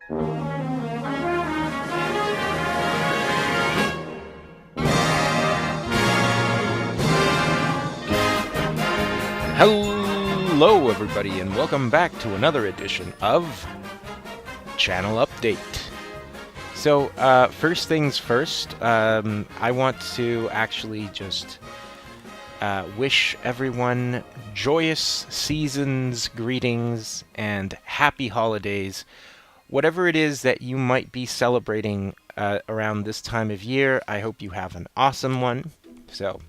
Hello, everybody, and welcome back to another edition of Channel Update. So, first things first, I want to actually just wish everyone joyous seasons, greetings, and happy holidays. Whatever it is that you might be celebrating around this time of year, I hope you have an awesome one. So,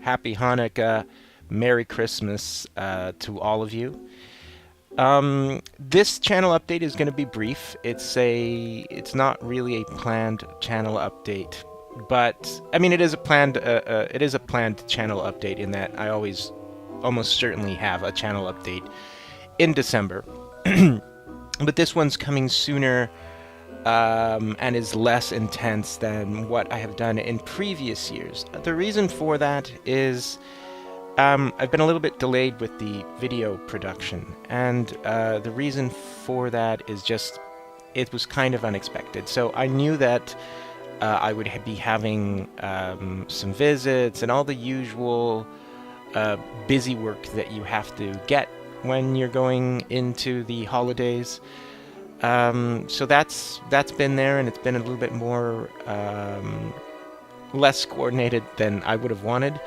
happy Hanukkah. Merry Christmas to all of you. This channel update is going to be brief. It's not really a planned channel update, but I mean it is a planned channel update in that I always almost certainly have a channel update in December. But this one's coming sooner and is less intense than what I have done in previous years. The reason for that is I've been a little bit delayed with the video production, and the reason for that is just it was kind of unexpected. So I knew that I would be having some visits and all the usual busy work that you have to get when you're going into the holidays. So that's been there, and it's been a little bit more less coordinated than I would have wanted.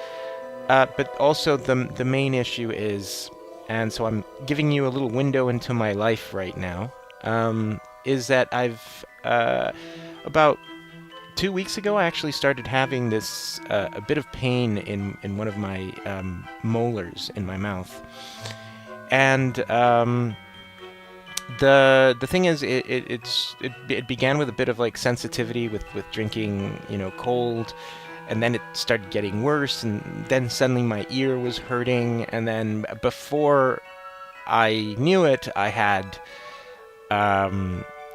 But also the main issue is, and so I'm giving you a little window into my life right now, is that I've, about 2 weeks ago, I actually started having this, a bit of pain in one of my molars in my mouth. And the thing is, it began with a bit of like sensitivity with drinking, cold. And then it started getting worse, and then suddenly my ear was hurting, and then before I knew it, I had,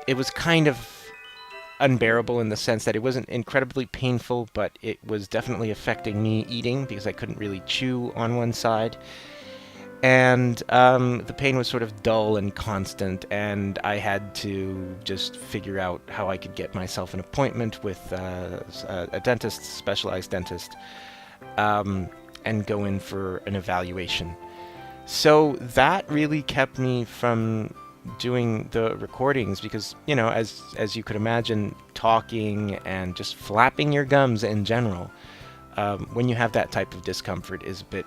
it was kind of unbearable in the sense that it wasn't incredibly painful, but it was definitely affecting me eating because I couldn't really chew on one side. And the pain was sort of dull and constant, and I had to just figure out how I could get myself an appointment with a dentist, specialized dentist, and go in for an evaluation. So that really kept me from doing the recordings because, as you could imagine, talking and just flapping your gums in general, when you have that type of discomfort is a bit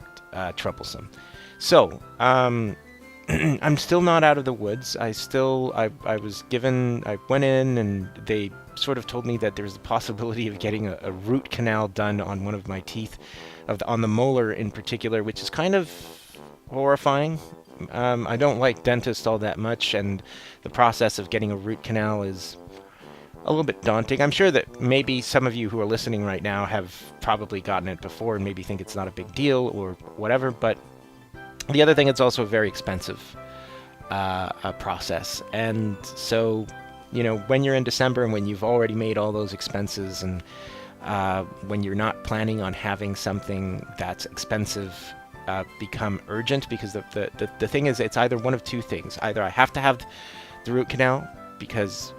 troublesome. So, I'm still not out of the woods. I went in and they sort of told me that there's the possibility of getting a root canal done on one of my teeth, on the molar in particular, which is kind of horrifying. I don't like dentists all that much, and the process of getting a root canal is a little bit daunting. I'm sure that maybe some of you who are listening right now have probably gotten it before and maybe think it's not a big deal or whatever, but the other thing, it's also a very expensive process. And so, when you're in December and when you've already made all those expenses and when you're not planning on having something that's expensive become urgent, because the thing is, it's either one of two things. Either I have to have the root canal because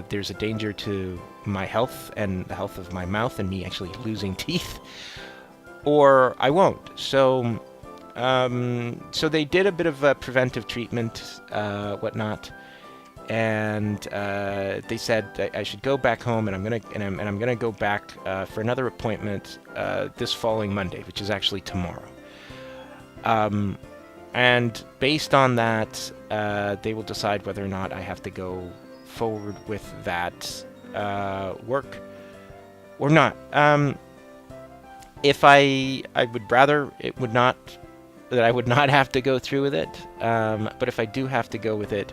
there's a danger to my health and the health of my mouth and me actually losing teeth, or I won't. So they did a bit of a preventive treatment, whatnot, and they said I should go back home, and I'm gonna go back for another appointment this following Monday, which is actually tomorrow. And based on that, they will decide whether or not I have to go forward with that work or not. If I would rather it would not. That I would not have to go through with it, but if I do have to go with it,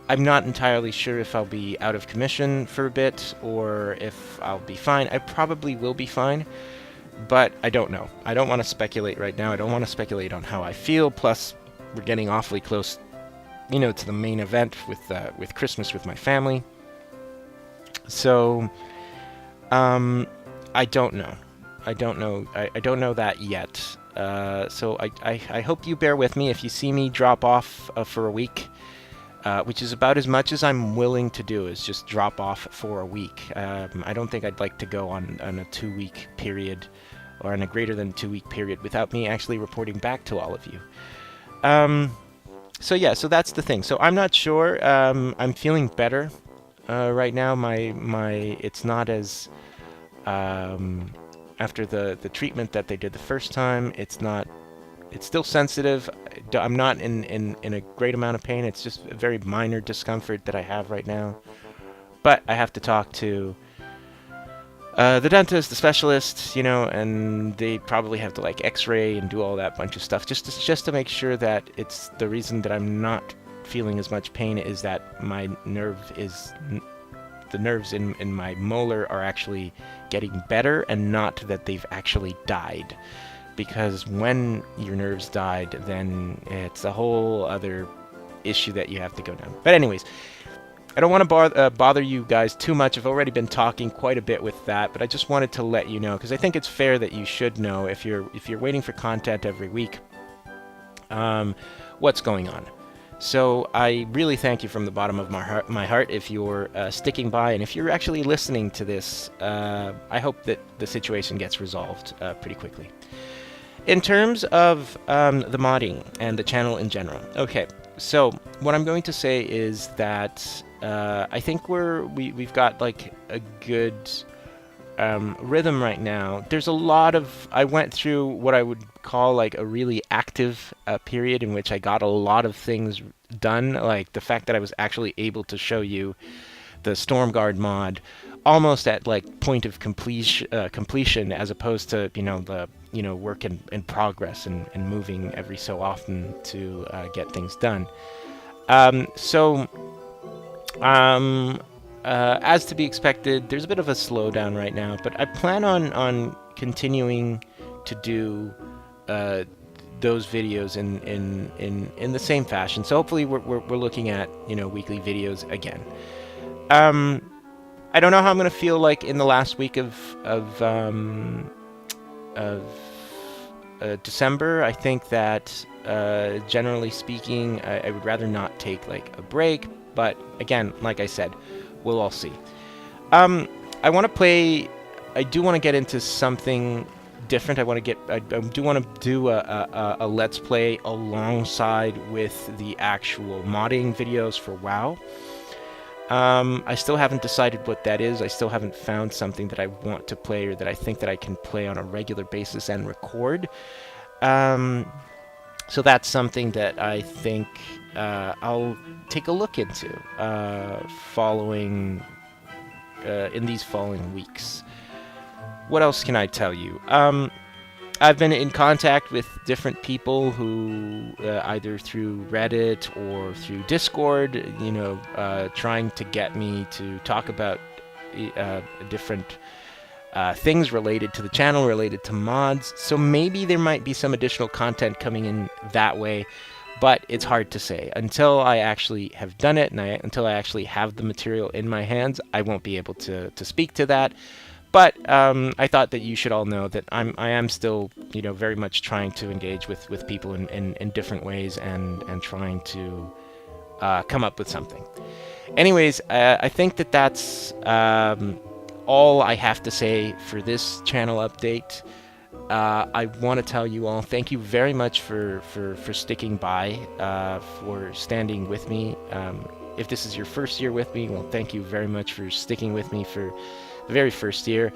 I'm not entirely sure if I'll be out of commission for a bit or if I'll be fine. I probably will be fine, but I don't know. I don't want to speculate right now. I don't want to speculate on how I feel. Plus, we're getting awfully close, to the main event with Christmas with my family. So, I don't know. I don't know that yet. So I hope you bear with me if you see me drop off for a week. which is about as much as I'm willing to do, is just drop off for a week. I don't think I'd like to go on a 2-week period, or on a greater than 2-week period, without me actually reporting back to all of you. So yeah, so that's the thing. So I'm not sure. I'm feeling better right now. It's not as after the treatment that they did the first time. It's still sensitive. I'm not in a great amount of pain. It's just a very minor discomfort that I have right now. But I have to talk to the dentist, the specialist, and they probably have to like X-ray and do all that bunch of stuff just to make sure that it's the reason that I'm not feeling as much pain is that the nerves in my molar are actually getting better, and not that they've actually died. Because when your nerves died, then it's a whole other issue that you have to go down. But anyways, I don't want to bother you guys too much. I've already been talking quite a bit with that, but I just wanted to let you know, because I think it's fair that you should know if you're waiting for content every week, what's going on. So I really thank you from the bottom of my heart if you're sticking by, and if you're actually listening to this. I hope that the situation gets resolved pretty quickly. In terms of the modding and the channel in general, okay. So what I'm going to say is that I think we've got like a good rhythm right now. There's a lot of, I went through what I would call like a really active period in which I got a lot of things done, like the fact that I was actually able to show you the Stormguard mod almost at like point of completion, as opposed to the work in progress and moving every so often to get things done. As to be expected, there's a bit of a slowdown right now, but I plan on continuing to do those videos in the same fashion. So hopefully we're looking at weekly videos again. I don't know how I'm gonna feel like in the last week of December. I think that generally speaking, I would rather not take like a break. But again, like I said, we'll all see. I do want to get into something different. I do want to do a let's play alongside with the actual modding videos for WoW. I still haven't decided what that is. I still haven't found something that I want to play, or that I think that I can play on a regular basis and record. So that's something that I think I'll take a look into in these following weeks. What else can I tell you? I've been in contact with different people who, either through Reddit or through Discord, trying to get me to talk about different things related to the channel, related to mods. So maybe there might be some additional content coming in that way, but it's hard to say. Until I actually have done it, and until I actually have the material in my hands, I won't be able to speak to that. But I thought that you should all know that I am still, very much trying to engage with people in different ways, and trying to come up with something. Anyways, I think that that's all I have to say for this channel update. I want to tell you all, thank you very much for sticking by, for standing with me. If this is your first year with me, well, thank you very much for sticking with me for the very first year.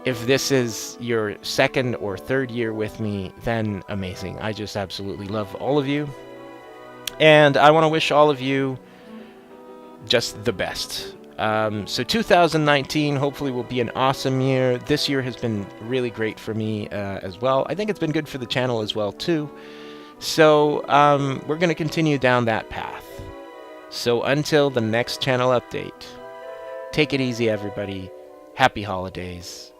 If this is your second or third year with me, then amazing. I just absolutely love all of you. And I want to wish all of you just the best. So 2019 hopefully will be an awesome year. This year has been really great for me as well. I think it's been good for the channel as well too. So we're going to continue down that path. So until the next channel update, take it easy, everybody. Happy holidays,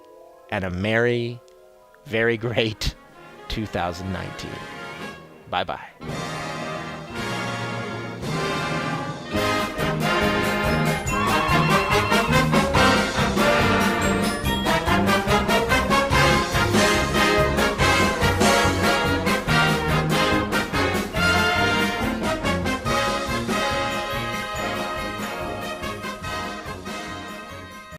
and a merry, very great 2019. Bye-bye.